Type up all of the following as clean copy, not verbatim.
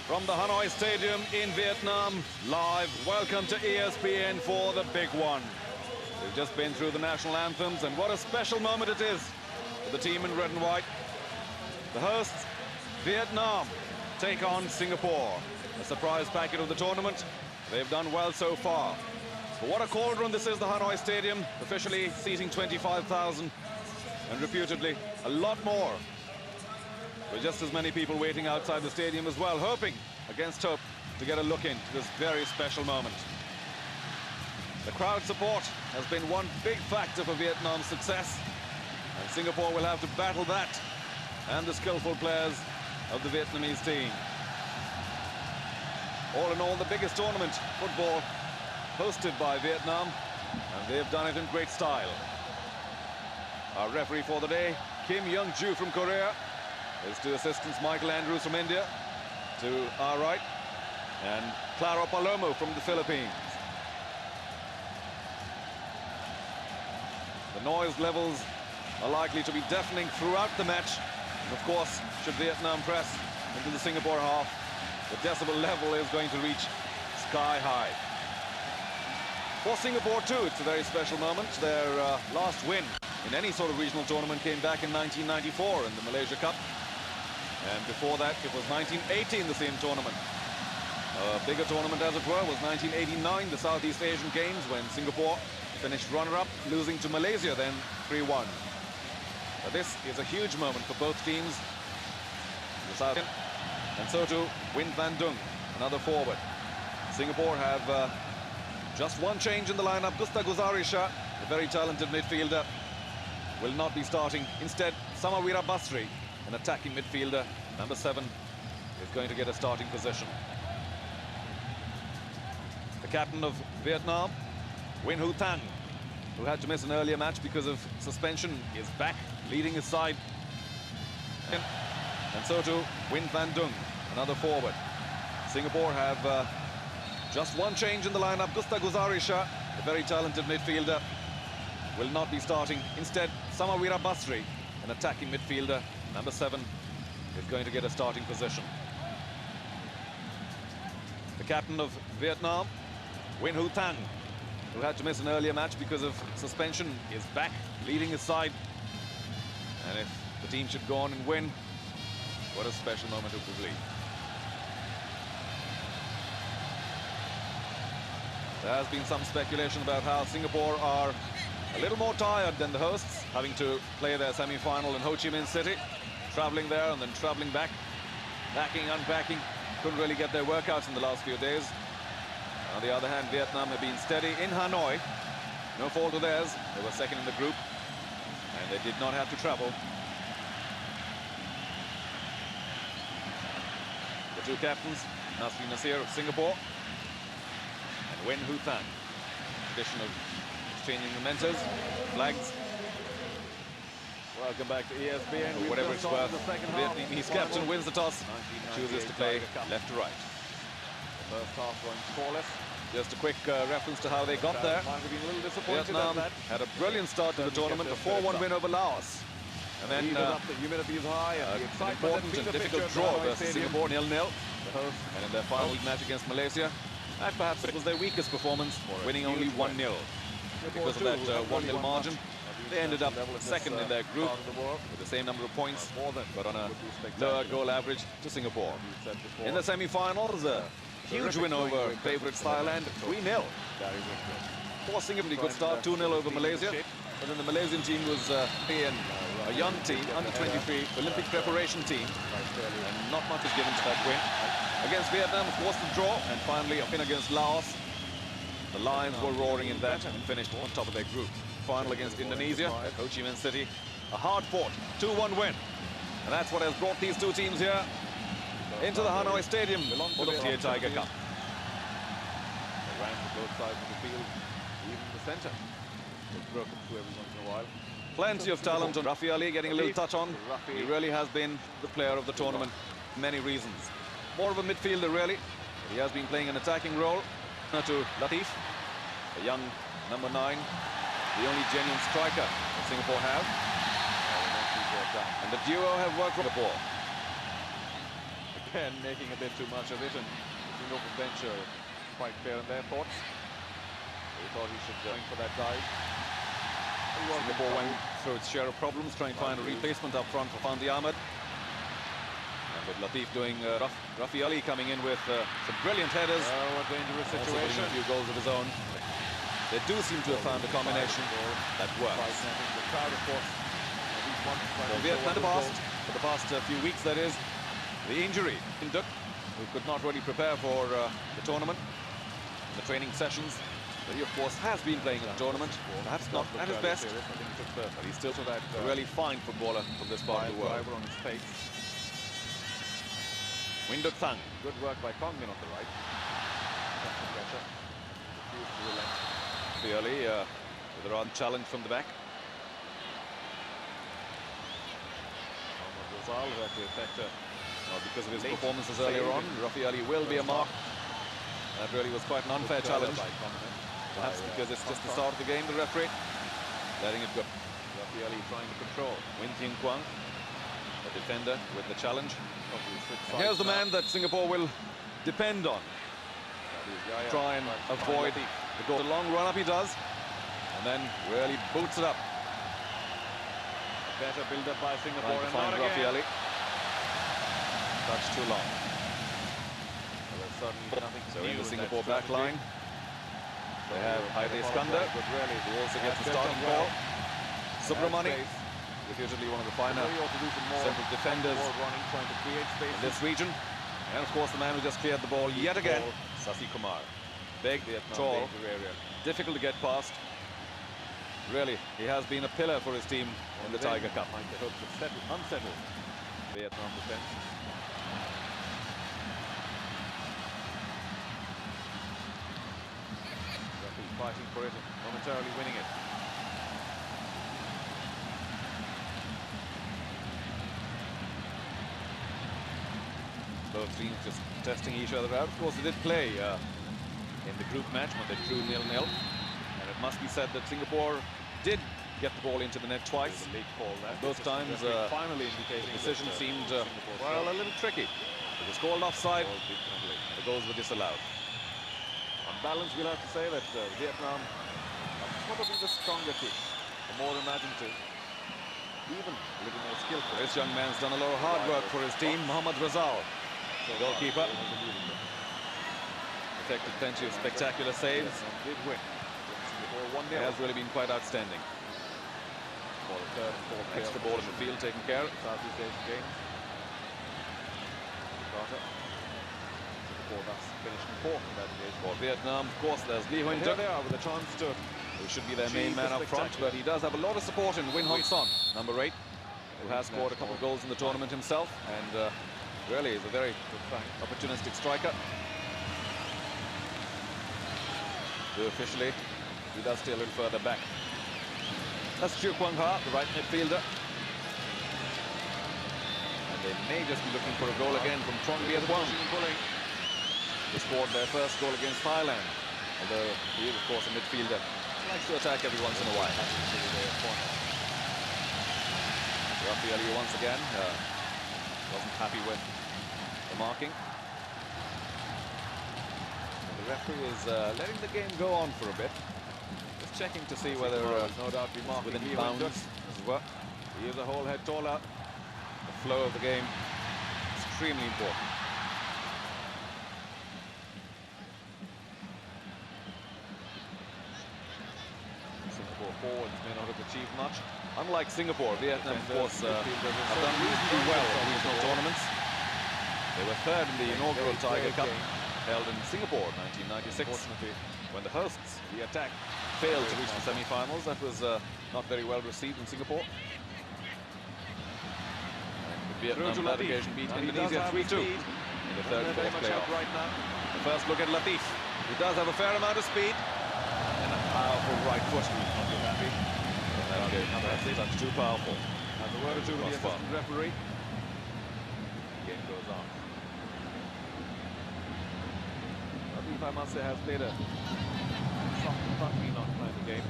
From the Hanoi Stadium in Vietnam, live, welcome to ESPN for the big one. We've just been through the national anthems, and what a special moment it is for the team in red and white. The hosts, Vietnam, take on Singapore. A surprise packet of the tournament. They've done well so far. But what a cauldron this is, the Hanoi Stadium, officially seating 25,000, and reputedly a lot more. With just as many people waiting outside the stadium as well, hoping against hope to get a look into this very special moment. The crowd support has been one big factor for Vietnam's success, and Singapore will have to battle that and the skillful players of the Vietnamese team. All in all, the biggest tournament, football, hosted by Vietnam, and they've done it in great style. Our referee for the day, Kim Young-ju from Korea. His two assistants, Michael Andrews from India, to our right, and Claro Palomo from the Philippines. The noise levels are likely to be deafening throughout the match. And of course, should Vietnam press into the Singapore half, the decibel level is going to reach sky high. For Singapore too, it's a very special moment. Their last win in any sort of regional tournament came back in 1994 in the Malaysia Cup. And before that, it was 1980 in the same tournament. A bigger tournament, as it were, was 1989, the Southeast Asian Games, when Singapore finished runner-up, losing to Malaysia then 3-1. But this is a huge moment for both teams. The South and so too, Win Van Dung, another forward. Singapore have just one change in the lineup. Gusta Guzarisha, a very talented midfielder, will not be starting. Instead, Samawira Basri, an attacking midfielder, number 7, is going to get a starting position. The captain of Vietnam, Win Hu Thang, who had to miss an earlier match because of suspension, is back, leading his side. And so too, Win Van Dung, another forward. Singapore have just one change in the lineup. Gusta Guzarisha, a very talented midfielder, will not be starting. Instead, Samawira Basri, an attacking midfielder, number 7, is going to get a starting position. The captain of Vietnam, Win Hu Thang, who had to miss an earlier match because of suspension, is back, leading his side. And if the team should go on and win, what a special moment it will be. There has been some speculation about how Singapore are a little more tired than the hosts, having to play their semi-final in Ho Chi Minh City, traveling there and then traveling back, packing, unpacking. Couldn't really get their workouts in the last few days. On the other hand, Vietnam have been steady in Hanoi. No fault of theirs. They were second in the group, and they did not have to travel. The two captains, Nasri Nasir of Singapore and Win Hu Thang. Tradition of exchanging mementos, flags. Welcome back to ESPN. Whatever it's worth, the Vietnamese captain wins the toss, chooses to play left to right. The first half going scoreless. Just a quick reference to how they got there. Vietnam had a brilliant start to the tournament, a 4-1 win over Laos. And then the humidity is high, an important and difficult draw versus Singapore, 0-0. And in their final match against Malaysia, that perhaps it was their weakest performance, winning only 1-0. Because of that 1-0 margin, they ended up second in their group with the same number of points, but on a lower goal average to Singapore. In the semi-finals, a huge win over favourite Thailand, 3-0. Forcing a good start, 2-0 over Malaysia. But then the Malaysian team was a young team, under-23 Olympic preparation team, and not much was given to that win. Against Vietnam, of course, the draw, and finally a win against Laos. The Lions were roaring in that and finished on top of their group. Final against Indonesia, Ho Chi Minh City, a hard-fought 2-1 win. And that's what has brought these two teams here into the Hanoi Stadium for the Asean Tiger Cup. They ran to both sides of the field, even the centre. It's broken through every once in a while. Plenty of talent on Rafi Ali getting a little touch on. He really has been the player of the tournament for many reasons. More of a midfielder, really. He has been playing an attacking role. To Latif, a young number 9, the only genuine striker that Singapore have. And the duo have worked for Singapore. again, making a bit too much of it, and Singapore bench are quite clear in their thoughts. They thought he should go for that dive. Singapore went through its share of problems, trying to find a replacement up front for Fandi Ahmed. And with Latif doing Rafi Ali coming in with some brilliant headers. Oh, a dangerous situation. A few goals of his own. They do seem to have found a combination that works. The crowd, of course. So Vietnam for the past few weeks, that is, the injury in Duc, who could not really prepare for the tournament, the training sessions. But he, of course, has been playing in the tournament, perhaps not at his best, but he's still a really fine footballer from this part of the world. On his face. Win Duc Thang. Good work by Kong Min on the right. Pressure. Clearly, with a run challenge from the back. Rizal, who had to affect because of his performances earlier on, Rafi Ali will be a mark. That really was quite an unfair challenge. Perhaps because it's just the start of the game, the referee letting it go. Rafi Ali trying to control. Win Thiên Quang, a defender with the challenge. And here's the man that Singapore will depend on. Try and avoid the goal. The long run-up he does, and then really boots it up. Better build-up by Singapore, and find not Rafi Ali. Touch too long. Well, nothing so in the Singapore back line, they have Haide Iskander, who also gets the starting ball. Subramani, reputably one of the finer central defenders in this region. And of course the man who just cleared the ball yet again, Sasi Kumar. Big, tall, difficult to get past. Really, he has been a pillar for his team in the Tiger Cup. Unsettled Vietnam defense. Fighting for it and momentarily winning it. Both teams just testing each other out. Of course, they did play in the group match when they drew 0-0. And it must be said that Singapore did get the ball into the net twice. Both times, the decision seemed, well, a little tricky. It was called offside. The goals were disallowed. On balance, we'll have to say that Vietnam are probably the stronger team, the more imaginative, even a little more skillful. This young man's done a lot of hard work for his team. Mohammad Rizal, the goalkeeper, effected plenty of spectacular saves. Did win. It has really been quite outstanding. Extra ball in the field taken care of. Southeast Asian Games. Thus finished fourth in that game. For Vietnam, of course, there's Lee Huyen Here Duc, they are with a chance to, who should be their main man up front, but he does have a lot of support in Win Hong Son, number 8, who has scored a couple of goals in the tournament himself, and really is a very opportunistic striker. Who officially, he does stay a little further back. That's Chiu Kwang Ha, the right midfielder. And they may just be looking for a goal again from Trong Viet Quang. They scored their first goal against Thailand, although he is, of course, a midfielder. He likes to attack every once in a while. Rafi Ali once again wasn't happy with the marking. And the referee is letting the game go on for a bit, just checking to see whether no doubt be marking within bounds as well. He is a whole head taller. The flow of the game extremely important. Forwards may not have achieved much. Unlike Singapore, Vietnam, of course, have done reasonably well in regional tournaments. They were third in the inaugural Tiger Cup held in Singapore in 1996. When the hosts, the attack, failed to reach the semi-finals. That was not very well received in Singapore. And Vietnam on that occasion beat Indonesia 3-2 in the third and fourth playoff. The first look at Latif. He does have a fair amount of speed and a powerful right foot. That's too powerful. As a word or two with the assistant referee. Game goes on. Latif, I must say, has played a soft, not kind of game.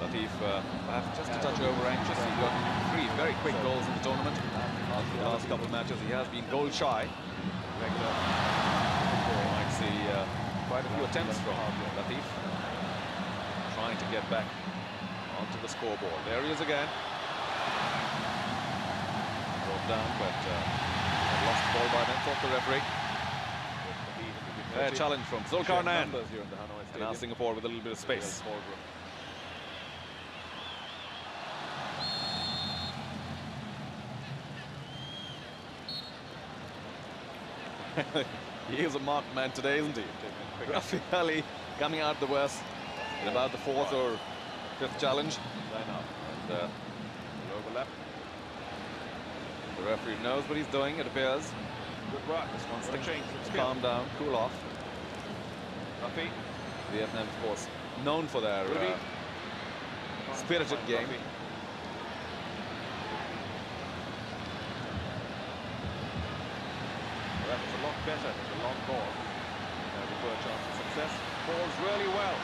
Latif, perhaps just a touch over anxious. He got 3 very quick goals in the tournament. Not the last couple of matches. He has been goal shy. Regular. You might see quite a few attempts from Latif, trying to get back onto the scoreboard. There he is again. Brought down, but lost the ball by then, thought the referee. Fair challenge from Zulkarnain. And now Singapore with a little bit of space. He is a marked man today, isn't he? Rafi Ali coming out the worst in about the fourth or fifth challenge. And overlap. The referee knows what he's doing, it appears. Good work. Just wants to change to calm down, cool off. Rafi. Vietnam, of course, known for their spirited game. That was a lot better than the long ball. There's a poor chance of success. Falls really well.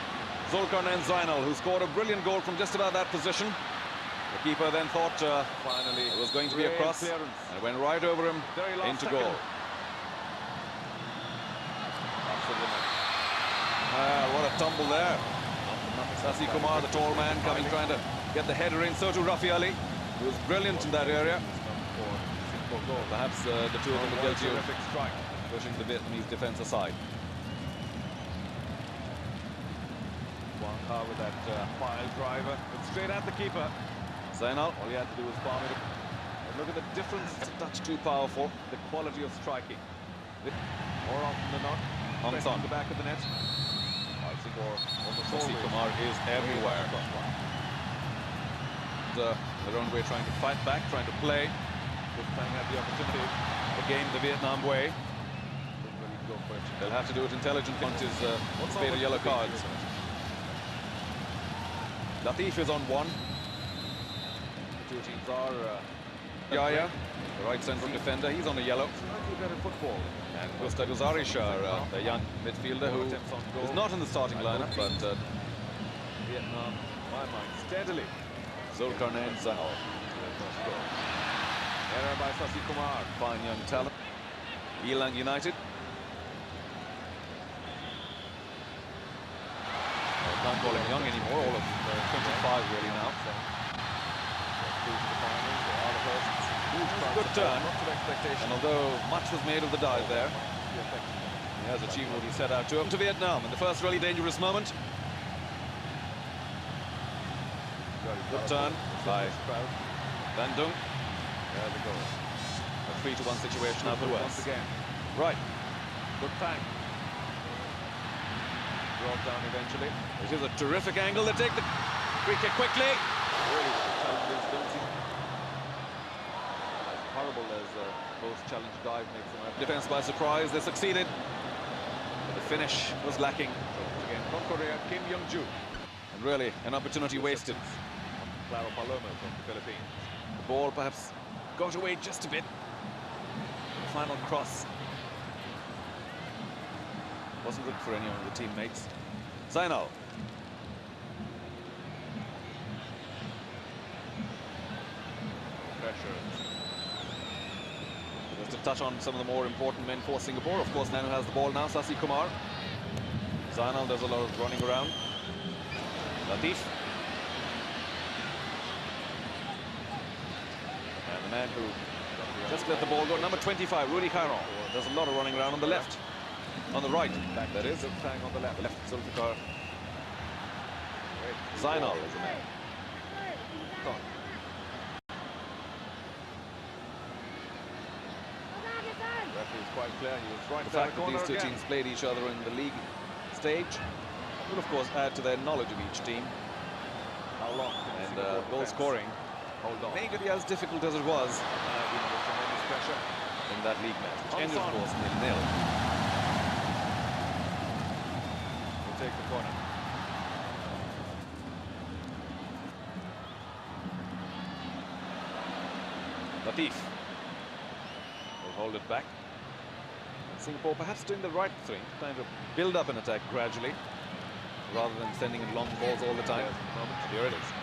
Zulkarnain Zainal, who scored a brilliant goal from just about that position. The keeper then thought finally it was going to be a cross, clearance. And went right over him into goal. What a tumble there. Sasi Kumar, the tall man, trying to get the header in. So too Rafi Ali, who was brilliant in that area. Perhaps the two of them will guilty of pushing the Vietnamese defence aside. Wang Ha with that pile driver, but straight at the keeper. Zainal. All he had to do was palm it. But look at the difference. It's a touch too powerful. The quality of striking. More often than not, on the back of the net. Sasi Kumar is everywhere. Their own way, trying to fight back, trying to play. Trying to have the opportunity. The game the Vietnam way. They'll have to do it intelligently. What's made a yellow card? Latif is on one. The two teams are Yaya, the right central defender, he's on a yellow. Slightly better football. And Gusta Guzarishar, the young midfielder who is not in the starting lineup, but Vietnam, my mind, steadily. Zulkarnain Zainal. Error by Sasi Kumar. Fine young talent. Ilang United. Well, can't call him young anymore, all of 25 really now. Good turn. And although much was made of the dive there, he has achieved what he set out to. Up to Vietnam in the first really dangerous moment. Good turn by Van Dung. There they go. A 3-1 situation afterwards. Once again. Right. Good bang. Brought down eventually. It is a terrific angle. They take the free kick quickly. Really, challenges don't seem as horrible as post-challenge dive makes them out. Defense by surprise. They succeeded. But the finish was lacking. Again, from Korea, Kim Young-ju. And really, an opportunity wasted. Claro Palomo from the Philippines. The ball perhaps got away just a bit. The final cross wasn't good for any of the teammates. Zainal. Pressure. Just to touch on some of the more important men for Singapore. Of course, Nanu has the ball now. Sasi Kumar. Zainal does a lot of running around. Latif. And the man who just let the ball go, number 25, Rudy Caron. Does a lot of running around on the left. On the right, that is. Tang on the left. Zulfikar. Zainal is the man. Referee is quite clear. He was right. The fact that these two teams played each other in the league stage will, of course, add to their knowledge of each team. How long? And goal scoring may be as difficult as it was in that league match, which ended, of course, 0-0. We'll take the corner. Latif will hold it back. Singapore perhaps doing the right thing, trying to build up an attack gradually, rather than sending in long balls all the time. Here it is.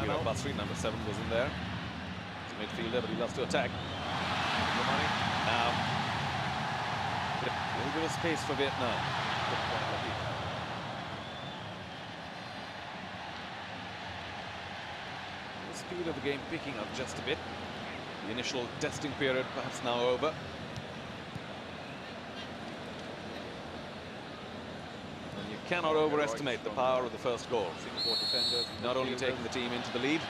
Kira Basri, number 7, was in there. He's a midfielder, but he loves to attack. Now, a little bit of space for Vietnam. The speed of the game picking up just a bit. The initial testing period perhaps now over. And you cannot overestimate the power of the first goal. Not only taking the team into the lead,